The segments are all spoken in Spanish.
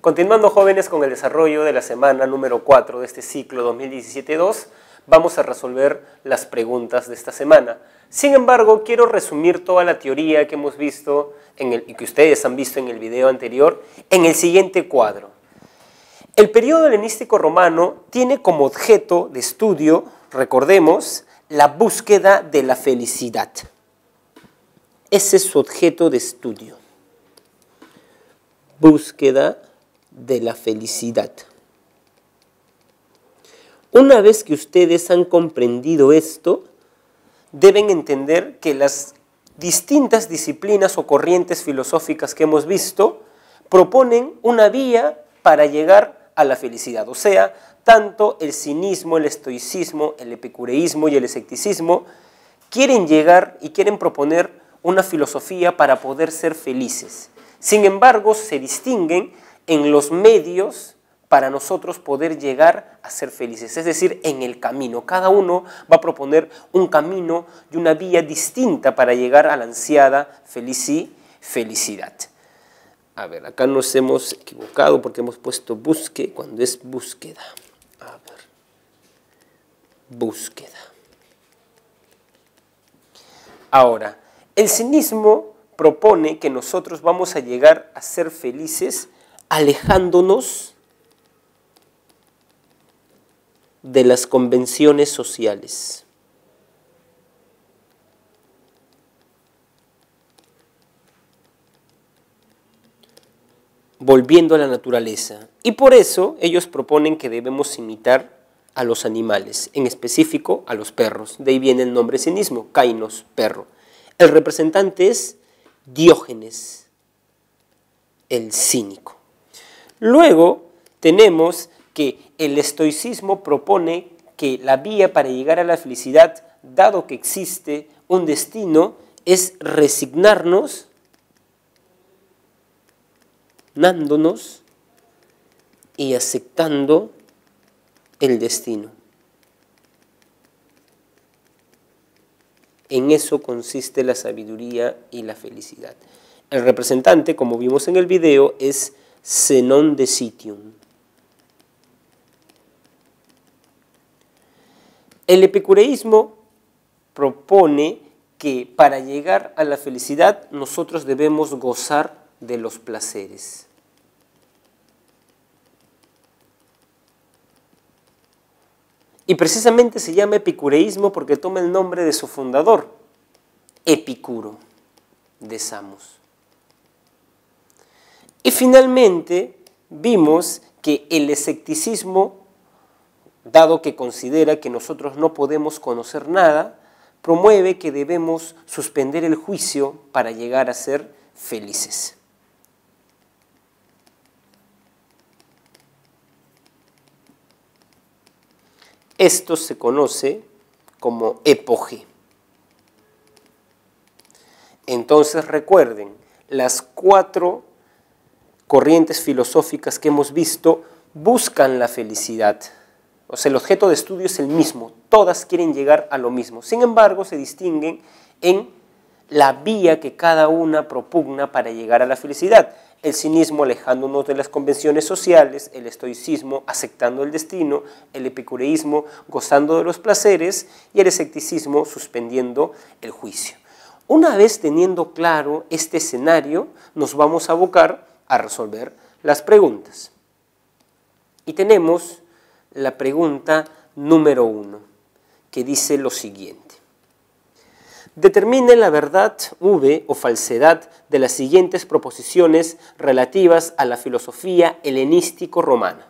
Continuando, jóvenes, con el desarrollo de la semana número 4 de este ciclo 2017-2, vamos a resolver las preguntas de esta semana. Sin embargo, quiero resumir toda la teoría que hemos visto y que ustedes han visto en el video anterior en el siguiente cuadro. El periodo helenístico romano tiene como objeto de estudio, recordemos, la búsqueda de la felicidad. Ese es su objeto de estudio. Búsqueda de la felicidad. Una vez que ustedes han comprendido esto, deben entender que las distintas disciplinas o corrientes filosóficas que hemos visto proponen una vía para llegar a la felicidad. O sea, tanto el cinismo, el estoicismo, el epicureísmo y el escepticismo quieren llegar y quieren proponer una filosofía para poder ser felices. Sin embargo, se distinguen en los medios para nosotros poder llegar a ser felices, es decir, en el camino. Cada uno va a proponer un camino y una vía distinta para llegar a la ansiada felicidad. A ver, acá nos hemos equivocado porque hemos puesto busque cuando es búsqueda. A ver, búsqueda. Ahora, el cinismo propone que nosotros vamos a llegar a ser felices alejándonos de las convenciones sociales. Volviendo a la naturaleza. Y por eso ellos proponen que debemos imitar a los animales, en específico a los perros. De ahí viene el nombre cinismo, kainos, perro. El representante es Diógenes, el cínico. Luego tenemos que el estoicismo propone que la vía para llegar a la felicidad, dado que existe un destino, es resignarnos, dándonos y aceptando el destino. En eso consiste la sabiduría y la felicidad. El representante, como vimos en el video, es Zenón de Citium. El epicureísmo propone que para llegar a la felicidad nosotros debemos gozar de los placeres. Y precisamente se llama epicureísmo porque toma el nombre de su fundador, Epicuro, de Samos. Y finalmente vimos que el escepticismo, dado que considera que nosotros no podemos conocer nada, promueve que debemos suspender el juicio para llegar a ser felices. Esto se conoce como epoge. Entonces recuerden, las 4 corrientes filosóficas que hemos visto buscan la felicidad. O sea, el objeto de estudio es el mismo, todas quieren llegar a lo mismo. Sin embargo, se distinguen en la vía que cada una propugna para llegar a la felicidad. El cinismo alejándonos de las convenciones sociales, el estoicismo aceptando el destino, el epicureísmo gozando de los placeres y el escepticismo suspendiendo el juicio. Una vez teniendo claro este escenario, nos vamos a abocar a resolver las preguntas. Y tenemos la pregunta número 1, que dice lo siguiente. Determine la verdad V o falsedad de las siguientes proposiciones relativas a la filosofía helenístico-romana.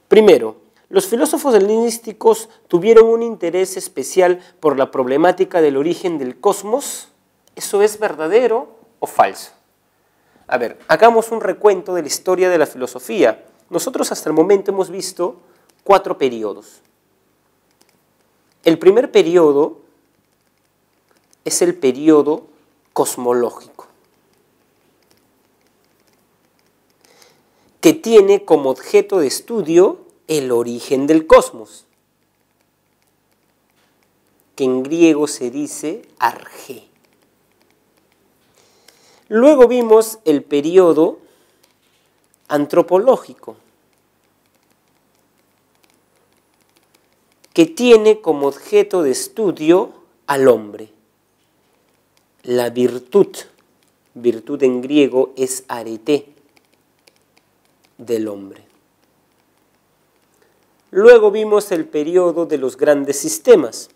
Primero, los filósofos helenísticos tuvieron un interés especial por la problemática del origen del cosmos. ¿Eso es verdadero o falso? A ver, hagamos un recuento de la historia de la filosofía. Nosotros hasta el momento hemos visto 4 periodos. El primer periodo es el periodo cosmológico, que tiene como objeto de estudio el origen del cosmos, que en griego se dice argé. Luego vimos el periodo antropológico, que tiene como objeto de estudio al hombre. La virtud en griego es arete del hombre. Luego vimos el periodo de los grandes sistemas,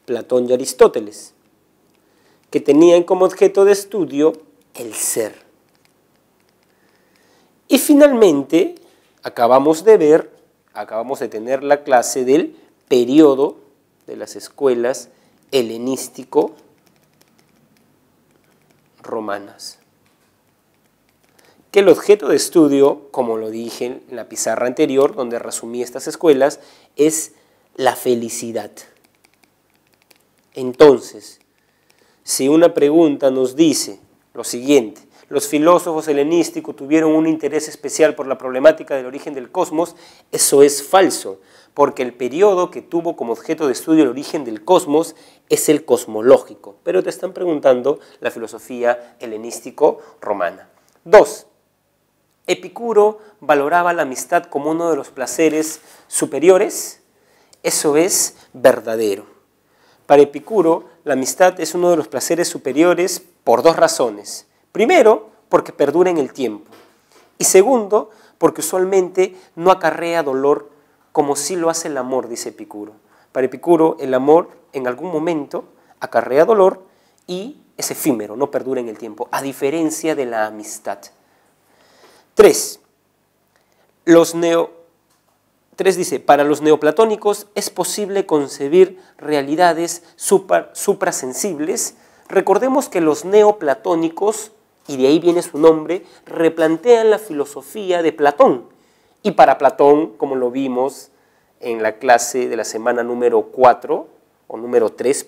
Platón y Aristóteles, que tenían como objeto de estudio el ser. Y finalmente, acabamos de tener la clase del periodo de las escuelas helenístico-romanas. Que el objeto de estudio, como lo dije en la pizarra anterior, donde resumí estas escuelas, es la felicidad. Entonces, si una pregunta nos dice lo siguiente: los filósofos helenísticos tuvieron un interés especial por la problemática del origen del cosmos, eso es falso, porque el periodo que tuvo como objeto de estudio el origen del cosmos es el cosmológico. Pero te están preguntando la filosofía helenístico-romana. 2. Epicuro valoraba la amistad como uno de los placeres superiores. Eso es verdadero. Para Epicuro, la amistad es uno de los placeres superiores por dos razones. Primero, porque perdura en el tiempo. Y segundo, porque usualmente no acarrea dolor como sí lo hace el amor, dice Epicuro. Para Epicuro, el amor en algún momento acarrea dolor y es efímero, no perdura en el tiempo, a diferencia de la amistad. 3 dice: para los neoplatónicos es posible concebir realidades suprasensibles. Recordemos que los neoplatónicos, y de ahí viene su nombre, replantean la filosofía de Platón. Y para Platón, como lo vimos en la clase de la semana número 3,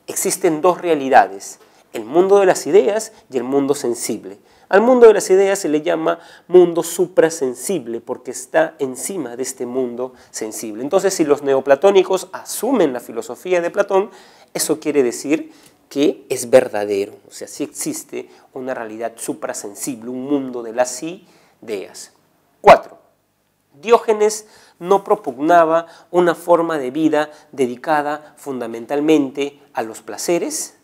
existen dos realidades: el mundo de las ideas y el mundo sensible. Al mundo de las ideas se le llama mundo suprasensible porque está encima de este mundo sensible. Entonces, si los neoplatónicos asumen la filosofía de Platón, eso quiere decir que es verdadero. O sea, sí existe una realidad suprasensible, un mundo de las ideas. 4. Diógenes no propugnaba una forma de vida dedicada fundamentalmente a los placeres.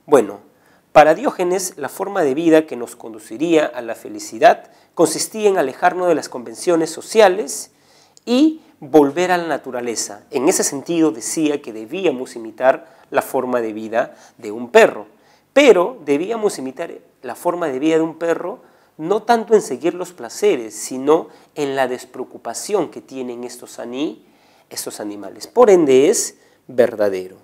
Bueno, para Diógenes, la forma de vida que nos conduciría a la felicidad consistía en alejarnos de las convenciones sociales y volver a la naturaleza. En ese sentido decía que debíamos imitar la forma de vida de un perro, pero debíamos imitar la forma de vida de un perro no tanto en seguir los placeres, sino en la despreocupación que tienen estos animales. Por ende es verdadero.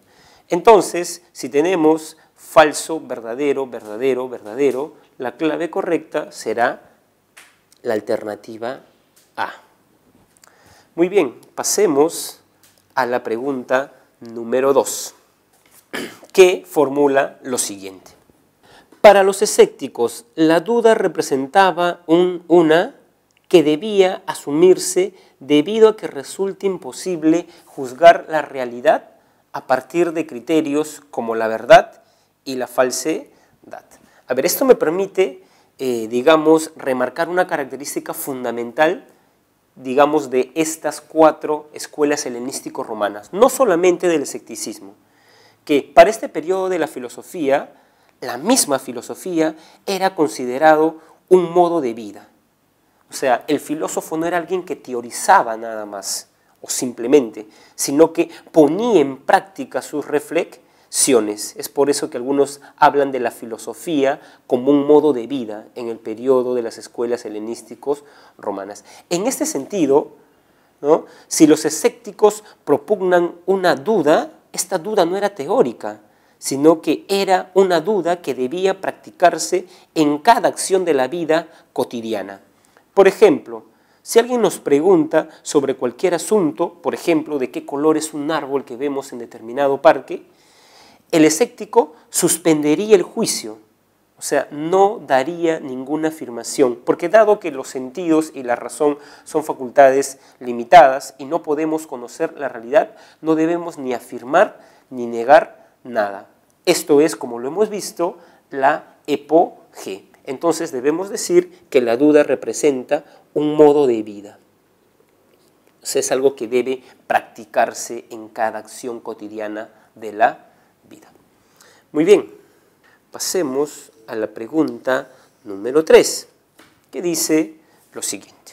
Entonces, si tenemos falso, verdadero, verdadero, verdadero, la clave correcta será la alternativa A. Muy bien, pasemos a la pregunta número 2, que formula lo siguiente. Para los escépticos, la duda representaba una que debía asumirse debido a que resulta imposible juzgar la realidad a partir de criterios como la verdad y la falsedad. A ver, esto me permite, remarcar una característica fundamental, de estas 4 escuelas helenístico-romanas, no solamente del escepticismo, que para este periodo de la filosofía, la misma filosofía era considerado un modo de vida. O sea, el filósofo no era alguien que teorizaba nada más, o simplemente, sino que ponía en práctica sus reflexiones. Es por eso que algunos hablan de la filosofía como un modo de vida en el periodo de las escuelas helenísticos romanas. En este sentido, ¿no?, si los escépticos propugnan una duda, esta duda no era teórica, sino que era una duda que debía practicarse en cada acción de la vida cotidiana. Por ejemplo, si alguien nos pregunta sobre cualquier asunto, por ejemplo, de qué color es un árbol que vemos en determinado parque, el escéptico suspendería el juicio, o sea, no daría ninguna afirmación, porque dado que los sentidos y la razón son facultades limitadas y no podemos conocer la realidad, no debemos ni afirmar ni negar nada. Esto es, como lo hemos visto, la G. Entonces debemos decir que la duda representa un modo de vida. O sea, es algo que debe practicarse en cada acción cotidiana de la vida. Muy bien, pasemos a la pregunta número 3, que dice lo siguiente.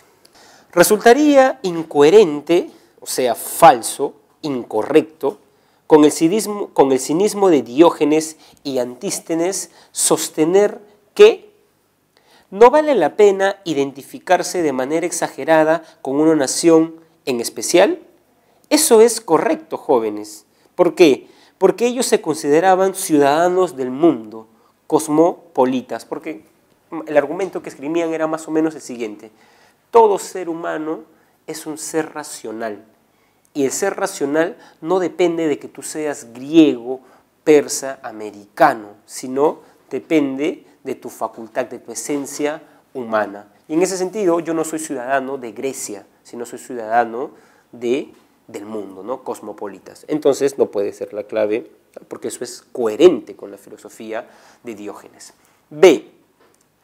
Resultaría incoherente, o sea, falso, incorrecto, con el cinismo de Diógenes y Antístenes, sostener que no vale la pena identificarse de manera exagerada con una nación en especial. Eso es correcto, jóvenes. ¿Por qué? Porque ellos se consideraban ciudadanos del mundo, cosmopolitas, porque el argumento que esgrimían era más o menos el siguiente: todo ser humano es un ser racional, y el ser racional no depende de que tú seas griego, persa, americano, sino depende de tu facultad, de tu esencia humana. Y en ese sentido yo no soy ciudadano de Grecia, sino soy ciudadano del mundo, ¿no? Cosmopolitas. Entonces no puede ser la clave, porque eso es coherente con la filosofía de Diógenes. B.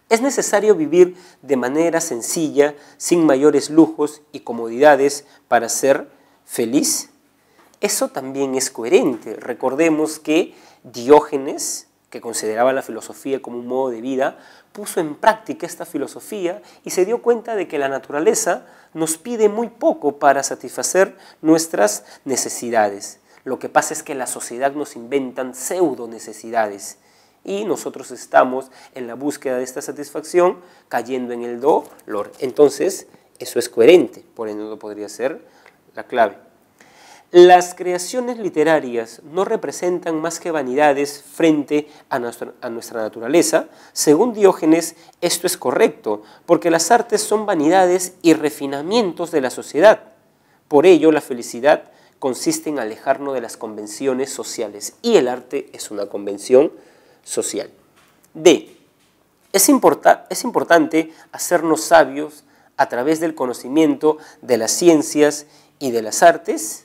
¿Es necesario vivir de manera sencilla, sin mayores lujos y comodidades para ser feliz? Eso también es coherente. Recordemos que Diógenes, que consideraba la filosofía como un modo de vida, puso en práctica esta filosofía y se dio cuenta de que la naturaleza nos pide muy poco para satisfacer nuestras necesidades. Lo que pasa es que la sociedad nos inventan pseudo necesidades y nosotros estamos en la búsqueda de esta satisfacción cayendo en el dolor. Entonces, eso es coherente, por ende no podría ser la clave. Las creaciones literarias no representan más que vanidades frente a nuestra naturaleza. Según Diógenes, esto es correcto, porque las artes son vanidades y refinamientos de la sociedad. Por ello, la felicidad consiste en alejarnos de las convenciones sociales, y el arte es una convención social. D. Es importante hacernos sabios a través del conocimiento de las ciencias y de las artes.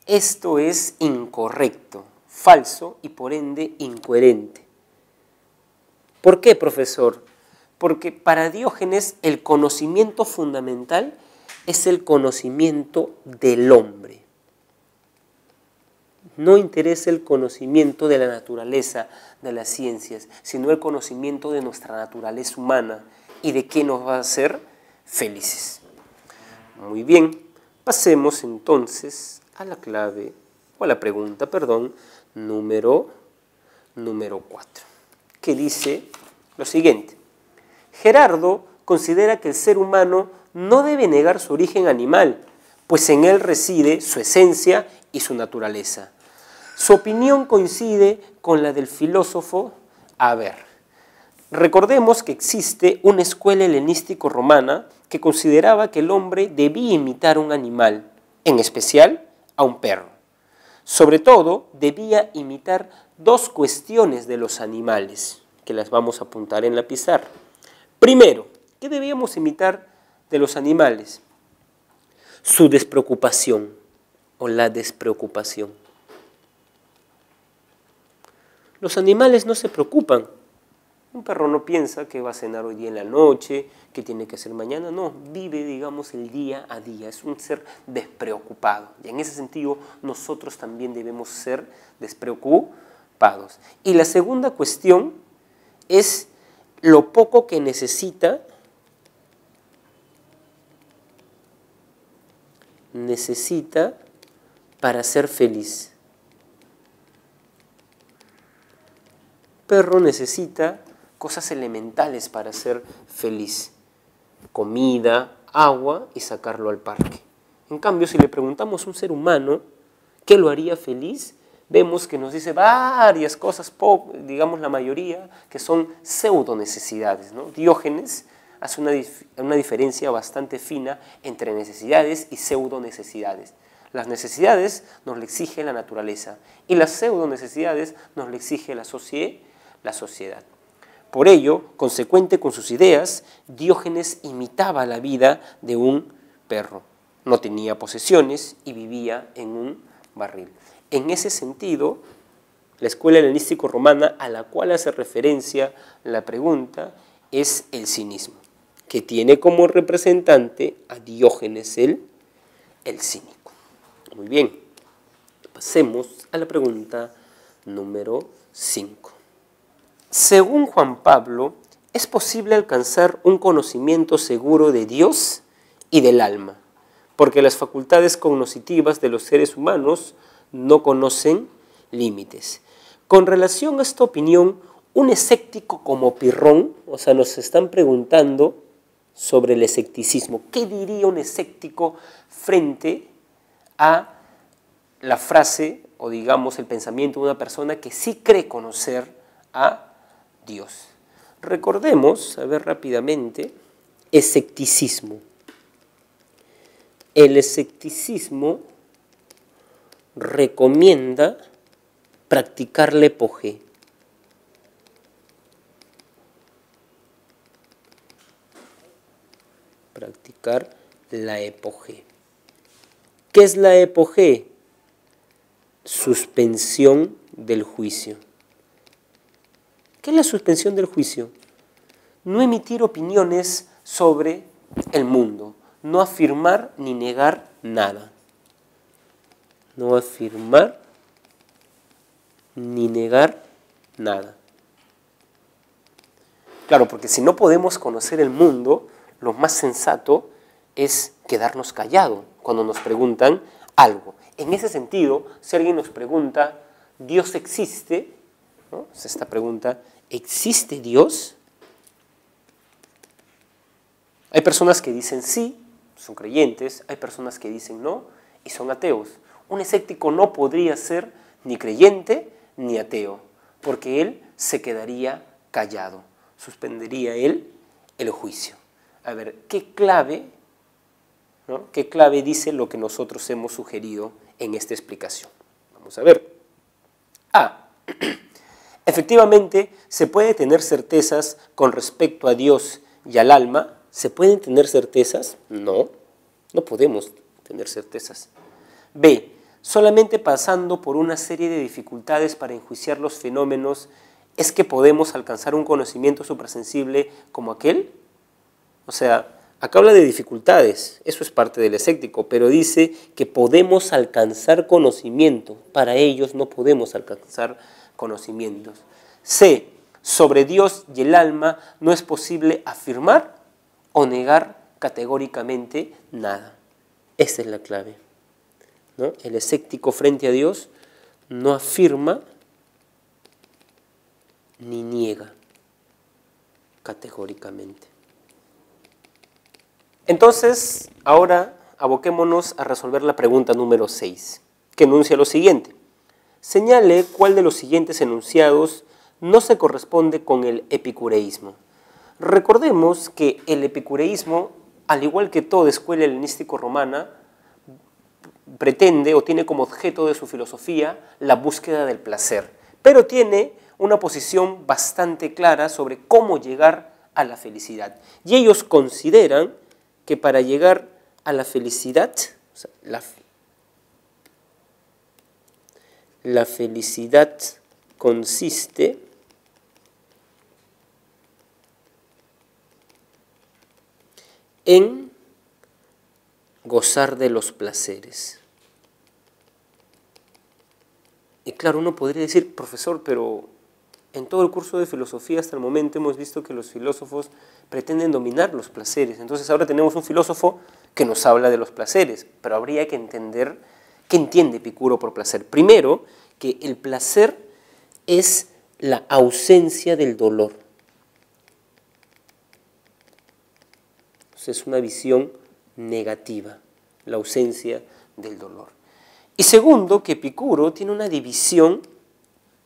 Esto es incorrecto, falso y por ende incoherente. ¿Por qué, profesor? Porque para Diógenes el conocimiento fundamental es el conocimiento del hombre. No interesa el conocimiento de la naturaleza, de las ciencias, sino el conocimiento de nuestra naturaleza humana y de qué nos va a hacer felices. Muy bien, pasemos entonces a la clave, o a la pregunta, número 4, que dice lo siguiente. Gerardo considera que el ser humano no debe negar su origen animal, pues en él reside su esencia y su naturaleza. Su opinión coincide con la del filósofo. Recordemos que existe una escuela helenístico-romana que consideraba que el hombre debía imitar un animal, en especial a un perro. Sobre todo, debía imitar dos cuestiones de los animales, que las vamos a apuntar en la pizarra. Primero, ¿qué debíamos imitar de los animales? Su despreocupación o la despreocupación. Los animales no se preocupan. Un perro no piensa que va a cenar hoy día en la noche, que tiene que hacer mañana, no, vive, digamos, el día a día, es un ser despreocupado. Y en ese sentido, nosotros también debemos ser despreocupados. Y la segunda cuestión es lo poco que necesita para ser feliz. El perro necesita cosas elementales para ser feliz: comida, agua y sacarlo al parque. En cambio, si le preguntamos a un ser humano qué lo haría feliz, vemos que nos dice varias cosas, digamos la mayoría, que son pseudo necesidades, ¿no? Diógenes hace una diferencia bastante fina entre necesidades y pseudo necesidades. Las necesidades nos lo exige la naturaleza y las pseudo necesidades nos lo exige la sociedad. Por ello, consecuente con sus ideas, Diógenes imitaba la vida de un perro. No tenía posesiones y vivía en un barril. En ese sentido, la escuela helenístico-romana a la cual hace referencia la pregunta es el cinismo, que tiene como representante a Diógenes el cínico. Muy bien, pasemos a la pregunta número 5. Según Juan Pablo, ¿es posible alcanzar un conocimiento seguro de Dios y del alma? Porque las facultades cognitivas de los seres humanos no conocen límites. Con relación a esta opinión, un escéptico como Pirrón, o sea, nos están preguntando sobre el escepticismo. ¿Qué diría un escéptico frente a la frase o digamos el pensamiento de una persona que sí cree conocer a Dios? Recordemos, a ver rápidamente, escepticismo. El escepticismo recomienda practicar la epogé. Practicar la epogé. ¿Qué es la epogé? Suspensión del juicio. ¿Qué es la suspensión del juicio? No emitir opiniones sobre el mundo, no afirmar ni negar nada. No afirmar ni negar nada. Claro, porque si no podemos conocer el mundo, lo más sensato es quedarnos callados cuando nos preguntan algo. En ese sentido, si alguien nos pregunta, ¿Dios existe? ¿No? Esta pregunta, ¿existe Dios? Hay personas que dicen sí, son creyentes, hay personas que dicen no y son ateos. Un escéptico no podría ser ni creyente ni ateo, porque él se quedaría callado, suspendería él el juicio. A ver, ¿qué clave, ¿no? ¿Qué clave dice lo que nosotros hemos sugerido en esta explicación? Vamos a ver. A. Efectivamente, ¿se puede tener certezas con respecto a Dios y al alma? ¿Se pueden tener certezas? No, no podemos tener certezas. B. Solamente pasando por una serie de dificultades para enjuiciar los fenómenos es que podemos alcanzar un conocimiento suprasensible como aquel. O sea, acá habla de dificultades, eso es parte del escéptico, pero dice que podemos alcanzar conocimiento. Para ellos no podemos alcanzar conocimientos. C. Sobre Dios y el alma no es posible afirmar o negar categóricamente nada. Esa es la clave, ¿no? El escéptico frente a Dios no afirma ni niega categóricamente. Entonces, ahora aboquémonos a resolver la pregunta número 6, que enuncia lo siguiente. Señale cuál de los siguientes enunciados no se corresponde con el epicureísmo. Recordemos que el epicureísmo, al igual que toda escuela helenístico-romana, pretende o tiene como objeto de su filosofía la búsqueda del placer, pero tiene una posición bastante clara sobre cómo llegar a la felicidad. Y ellos consideran que para llegar a la felicidad, o sea, la felicidad consiste en gozar de los placeres. Y claro, uno podría decir, profesor, pero en todo el curso de filosofía hasta el momento hemos visto que los filósofos pretenden dominar los placeres. Entonces ahora tenemos un filósofo que nos habla de los placeres, pero habría que entender qué entiende Epicuro por placer. Primero, que el placer es la ausencia del dolor. Entonces es una visión negativa, la ausencia del dolor. Y segundo, que Epicuro tiene una división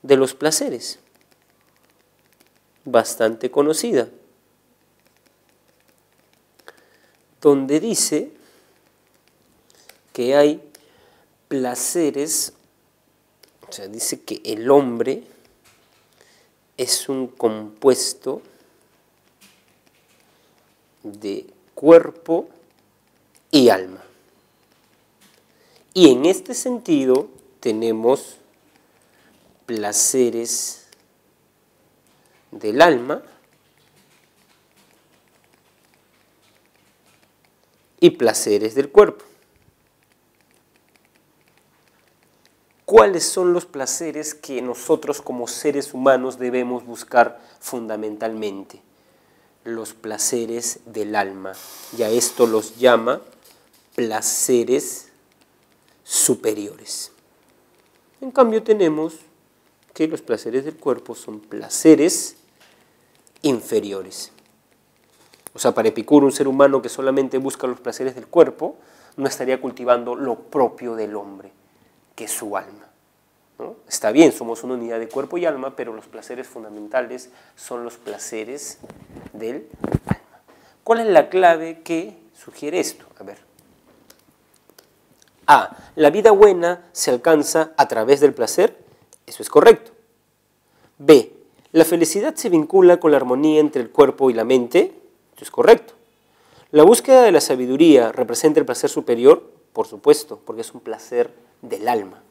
de los placeres bastante conocida, donde dice que hay placeres, o sea, dice que el hombre es un compuesto de cuerpo y alma. Y en este sentido tenemos placeres del alma y placeres del cuerpo. ¿Cuáles son los placeres que nosotros como seres humanos debemos buscar fundamentalmente? Los placeres del alma. Y a esto los llama placeres superiores. En cambio tenemos que los placeres del cuerpo son placeres inferiores. O sea, para Epicuro, un ser humano que solamente busca los placeres del cuerpo no estaría cultivando lo propio del hombre, que es su alma, ¿no? Está bien, somos una unidad de cuerpo y alma, pero los placeres fundamentales son los placeres del alma. ¿Cuál es la clave que sugiere esto? A ver. A. La vida buena se alcanza a través del placer. Eso es correcto. B. La felicidad se vincula con la armonía entre el cuerpo y la mente. Eso es correcto. La búsqueda de la sabiduría representa el placer superior. Por supuesto, porque es un placer del alma.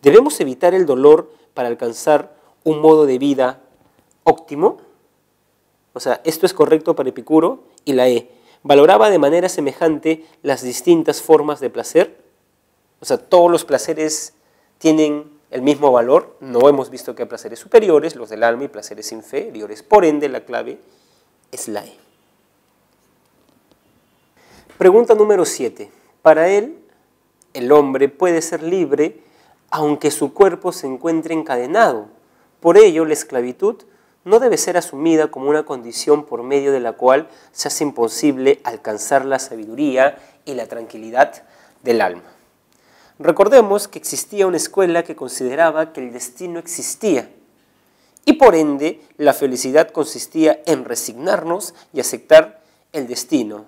¿Debemos evitar el dolor para alcanzar un modo de vida óptimo? O sea, esto es correcto para Epicuro. Y la E. ¿Valoraba de manera semejante las distintas formas de placer? O sea, todos los placeres tienen el mismo valor. No hemos visto que hay placeres superiores, los del alma, y placeres inferiores. Por ende, la clave es la E. Pregunta número 7. Para él, el hombre puede ser libre aunque su cuerpo se encuentre encadenado. Por ello, la esclavitud no debe ser asumida como una condición por medio de la cual se hace imposible alcanzar la sabiduría y la tranquilidad del alma. Recordemos que existía una escuela que consideraba que el destino existía y por ende la felicidad consistía en resignarnos y aceptar el destino.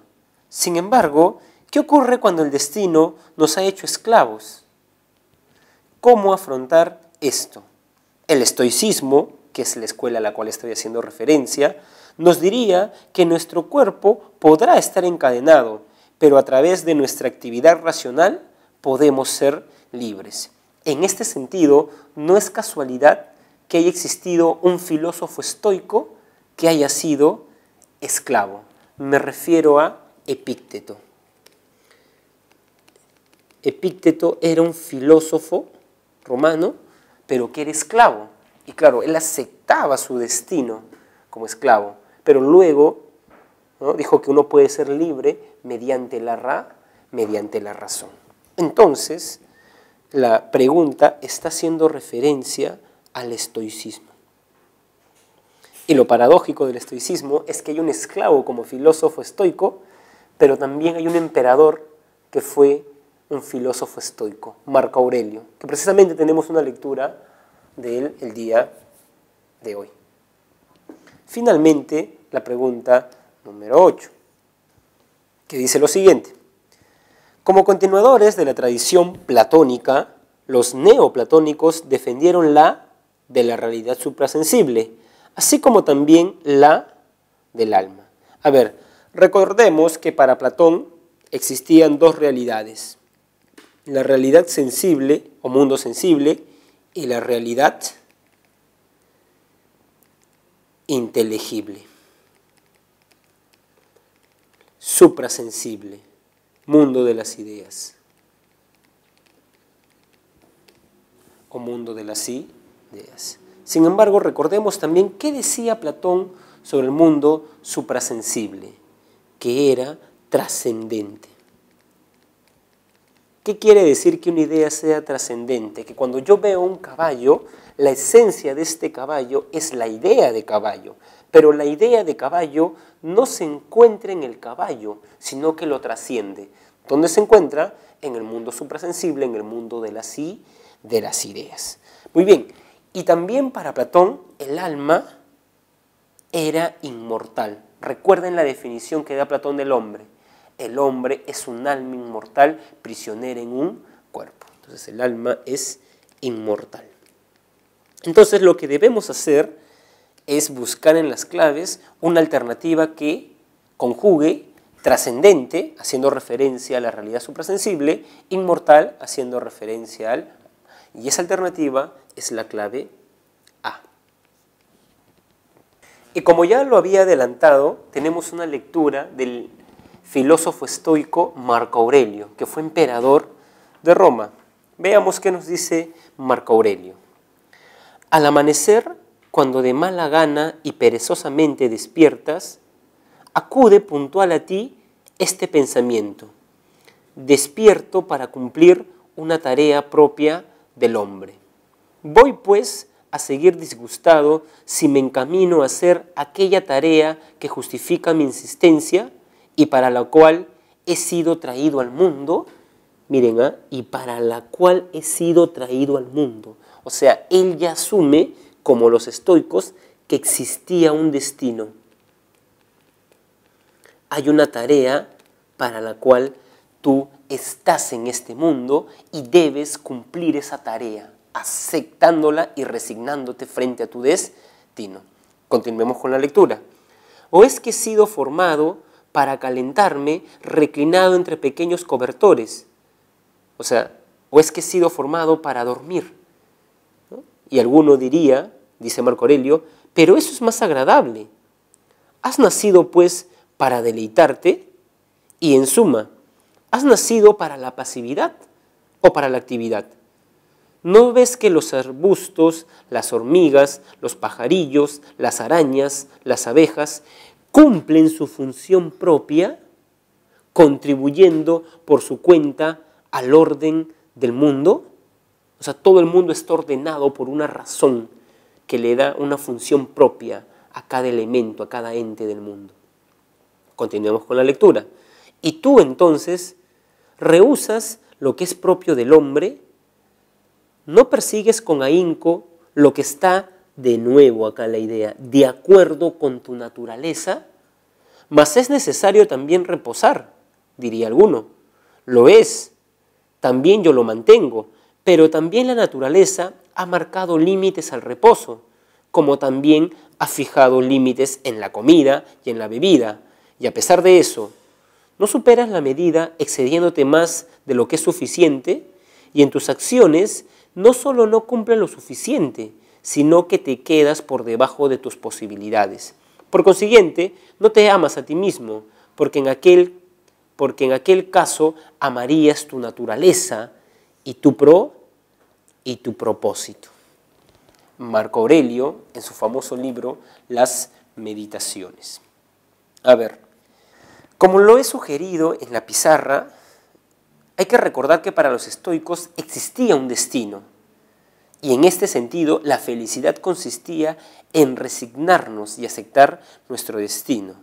Sin embargo, ¿qué ocurre cuando el destino nos ha hecho esclavos? ¿Cómo afrontar esto? El estoicismo, que es la escuela a la cual estoy haciendo referencia, nos diría que nuestro cuerpo podrá estar encadenado, pero a través de nuestra actividad racional podemos ser libres. En este sentido, no es casualidad que haya existido un filósofo estoico que haya sido esclavo. Me refiero a Epícteto. Epícteto era un filósofo romano, pero que era esclavo. Y claro, él aceptaba su destino como esclavo, pero luego, ¿no?, dijo que uno puede ser libre mediante la razón. Entonces, la pregunta está haciendo referencia al estoicismo. Y lo paradójico del estoicismo es que hay un esclavo como filósofo estoico, pero también hay un emperador que fue un filósofo estoico, Marco Aurelio, que precisamente tenemos una lectura de él el día de hoy. Finalmente, la pregunta número 8, que dice lo siguiente. Como continuadores de la tradición platónica, los neoplatónicos defendieron la de la realidad suprasensible, así como también la del alma. A ver, recordemos que para Platón existían dos realidades, la realidad sensible o mundo sensible y la realidad inteligible, suprasensible, mundo de las ideas o mundo de las ideas. Sin embargo, recordemos también qué decía Platón sobre el mundo suprasensible, que era trascendente. ¿Qué quiere decir que una idea sea trascendente? Que cuando yo veo un caballo, la esencia de este caballo es la idea de caballo, pero la idea de caballo no se encuentra en el caballo, sino que lo trasciende. ¿Dónde se encuentra? En el mundo suprasensible, en el mundo de las ideas. Muy bien, y también para Platón el alma era inmortal. Recuerden la definición que da Platón del hombre. El hombre es un alma inmortal prisionera en un cuerpo. Entonces el alma es inmortal. Entonces lo que debemos hacer es buscar en las claves una alternativa que conjugue trascendente, haciendo referencia a la realidad suprasensible, inmortal, haciendo referencia al... Y esa alternativa es la clave Y como ya lo había adelantado, tenemos una lectura del filósofo estoico Marco Aurelio, que fue emperador de Roma. Veamos qué nos dice Marco Aurelio. Al amanecer, cuando de mala gana y perezosamente despiertas, acude puntual a ti este pensamiento: despierto para cumplir una tarea propia del hombre. Voy, pues, a seguir disgustado si me encamino a hacer aquella tarea que justifica mi insistencia y para la cual he sido traído al mundo. Miren, y para la cual he sido traído al mundo. O sea, él ya asume, como los estoicos, que existía un destino. Hay una tarea para la cual tú estás en este mundo y debes cumplir esa tarea, aceptándola y resignándote frente a tu destino. Continuemos con la lectura. ¿O es que he sido formado para calentarme reclinado entre pequeños cobertores? O sea, ¿o es que he sido formado para dormir? ¿No? Y alguno diría, dice Marco Aurelio, pero eso es más agradable. ¿Has nacido, pues, para deleitarte? Y en suma, ¿has nacido para la pasividad o para la actividad? ¿No ves que los arbustos, las hormigas, los pajarillos, las arañas, las abejas cumplen su función propia, contribuyendo por su cuenta al orden del mundo? O sea, todo el mundo está ordenado por una razón que le da una función propia a cada elemento, a cada ente del mundo. Continuemos con la lectura. Y tú entonces rehusas lo que es propio del hombre, no persigues con ahínco lo que está, de nuevo acá la idea, de acuerdo con tu naturaleza, mas es necesario también reposar, diría alguno. Lo es, también yo lo mantengo, pero también la naturaleza ha marcado límites al reposo, como también ha fijado límites en la comida y en la bebida, y a pesar de eso, ¿no superas la medida excediéndote más de lo que es suficiente? Y en tus acciones no solo no cumples lo suficiente, sino que te quedas por debajo de tus posibilidades. Por consiguiente, no te amas a ti mismo, porque en aquel caso amarías tu naturaleza y tu propósito. Marco Aurelio, en su famoso libro Las Meditaciones. A ver, como lo he sugerido en la pizarra, hay que recordar que para los estoicos existía un destino, y en este sentido la felicidad consistía en resignarnos y aceptar nuestro destino.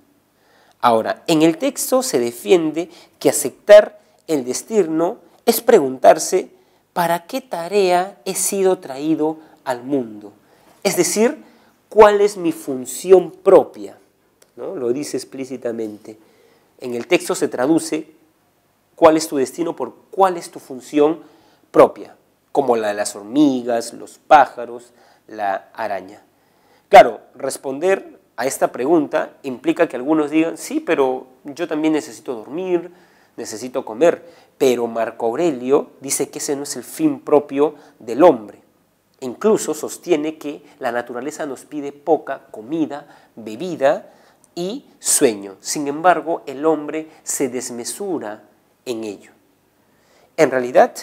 Ahora, en el texto se defiende que aceptar el destino es preguntarse ¿para qué tarea he sido traído al mundo? Es decir, ¿cuál es mi función propia? ¿No? Lo dice explícitamente. En el texto se traduce cuál es tu destino por cuál es tu función propia, como la de las hormigas, los pájaros, la araña. Claro, responder a esta pregunta implica que algunos digan, sí, pero yo también necesito dormir, necesito comer, pero Marco Aurelio dice que ese no es el fin propio del hombre. Incluso sostiene que la naturaleza nos pide poca comida, bebida y sueño. Sin embargo, el hombre se desmesura en ello. En realidad,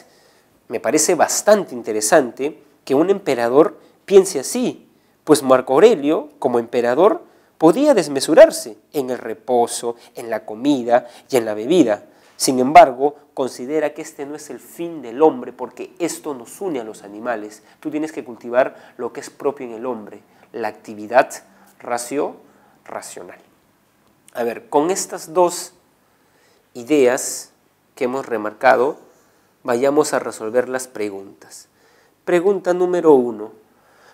me parece bastante interesante que un emperador piense así, pues Marco Aurelio, como emperador, podía desmesurarse en el reposo, en la comida y en la bebida. Sin embargo, considera que este no es el fin del hombre porque esto nos une a los animales. Tú tienes que cultivar lo que es propio en el hombre, la actividad racional. A ver, con estas dos ideas que hemos remarcado, vayamos a resolver las preguntas. Pregunta número 1.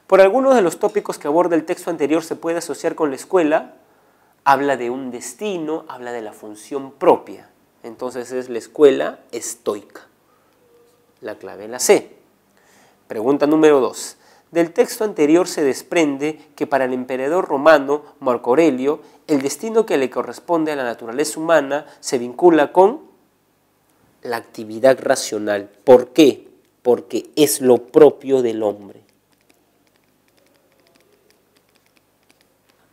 Por algunos de los tópicos que aborda el texto anterior se puede asociar con la escuela. Habla de un destino, habla de la función propia. Entonces es la escuela estoica. La clave la C. Pregunta número 2. Del texto anterior se desprende que para el emperador romano Marco Aurelio, el destino que le corresponde a la naturaleza humana se vincula con la actividad racional. ¿Por qué? Porque es lo propio del hombre.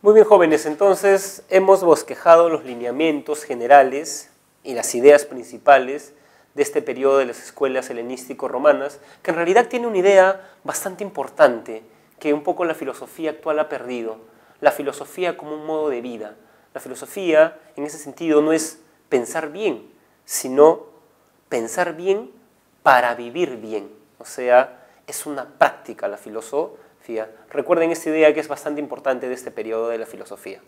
Muy bien, jóvenes, entonces hemos bosquejado los lineamientos generales y las ideas principales de este periodo de las escuelas helenístico-romanas, que en realidad tiene una idea bastante importante que un poco la filosofía actual ha perdido, la filosofía como un modo de vida. La filosofía, en ese sentido, no es pensar bien, sino pensar bien para vivir bien. O sea, es una práctica la filosofía. Recuerden esta idea que es bastante importante de este periodo de la filosofía.